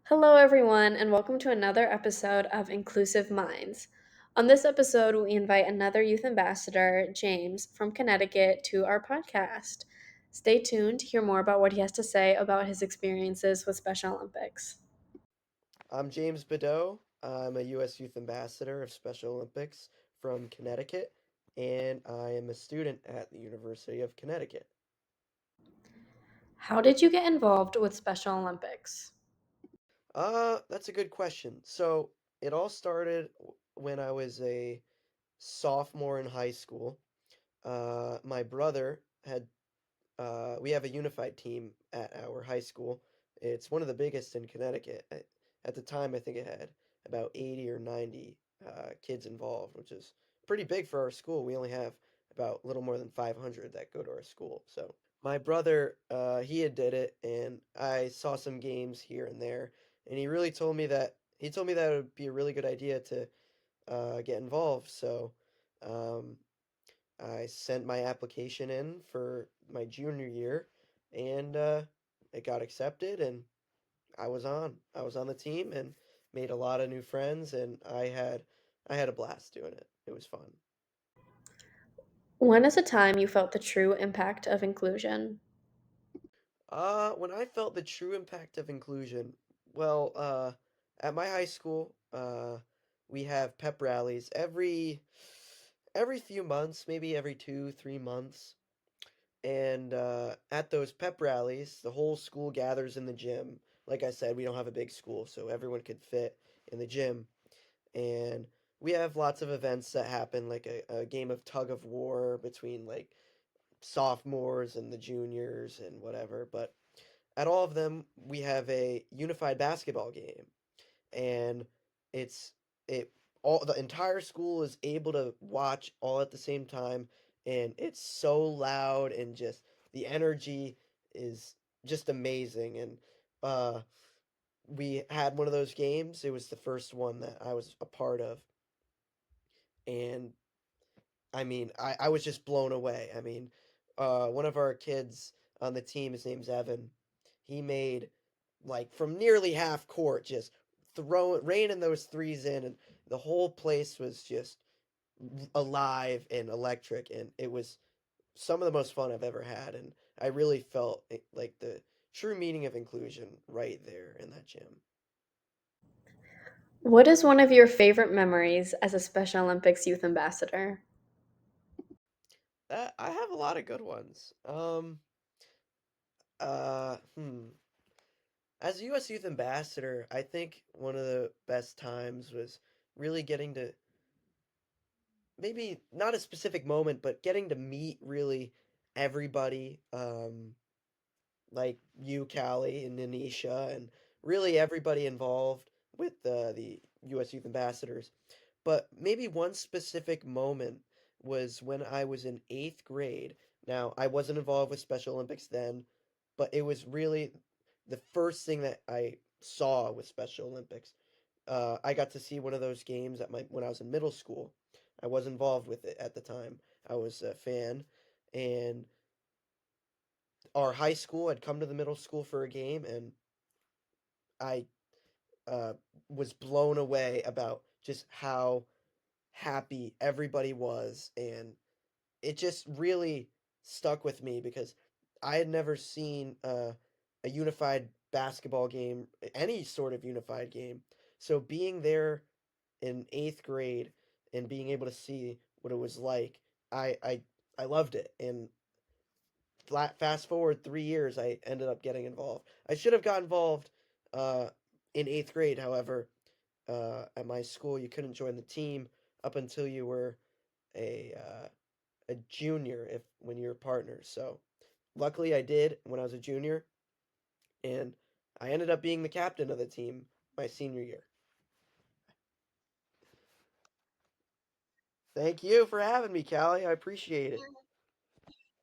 Hello, everyone, and welcome to another episode of Inclusive Minds. On this episode, we invite another youth ambassador, James, from Connecticut, to our podcast. Stay tuned to hear more about what he has to say about his experiences with Special Olympics. I'm James Bedeau. I'm a U.S. Youth Ambassador of Special Olympics from Connecticut, and I am a student at the University of Connecticut. How did you get involved with Special Olympics? That's a good question. So it all started when I was a sophomore in high school. My brother had we have a unified team at our high school. It's one of the biggest in Connecticut. At the time, I think it had about 80 or 90 kids involved, which is pretty big for our school. We only have about a little more than 500 that go to our school. So my brother, he had did it, and I saw some games here and there, and he told me that it would be a really good idea to get involved. So um, I sent my application in for my junior year, and it got accepted, and I was on. I was on the team and made a lot of new friends, and I had a blast doing it. It was fun. When is a time you felt the true impact of inclusion? When I felt the true impact of inclusion, well, at my high school, we have pep rallies every few months, maybe every 2, 3 months. And at those pep rallies, the whole school gathers in the gym. Like I said, we don't have a big school, so everyone could fit in the gym. And we have lots of events that happen, like a game of tug of war between like sophomores and the juniors and whatever. But at all of them, we have a unified basketball game, and it's it all the entire school is able to watch all at the same time, and it's so loud and just the energy is just amazing. And uh we had one of those games. It was the first one that I was a part of, and I mean, I was just blown away. I mean, one of our kids on the team, his name's Evan. He made like from nearly half court, just raining those threes in, and the whole place was just alive and electric, and it was some of the most fun I've ever had. And I really felt like the true meaning of inclusion right there in that gym. What is one of your favorite memories as a Special Olympics youth ambassador? That I have a lot of good ones. Uh, hmm. As a U.S. Youth Ambassador, I think one of the best times was really getting to maybe not a specific moment, but getting to meet really everybody, like you, Callie, and Anisha, and really everybody involved with the U.S. Youth Ambassadors. But maybe one specific moment was when I was in eighth grade. Now, I wasn't involved with Special Olympics then, but it was really the first thing that I saw with Special Olympics. I got to see one of those games at my when I was in middle school. I was involved with it at the time. I was a fan, and our high school had come to the middle school for a game, and I uh, was blown away about just how happy everybody was, and it just really stuck with me because I had never seen a unified basketball game, any sort of unified game. So being there in eighth grade and being able to see what it was like, I loved it. And fast forward 3 years, I ended up getting involved. I should have got involved uh, in eighth grade. However, at my school, you couldn't join the team up until you were a a junior if when you're partners. So luckily, I did when I was a junior, and I ended up being the captain of the team my senior year. Thank you for having me, Callie. I appreciate it.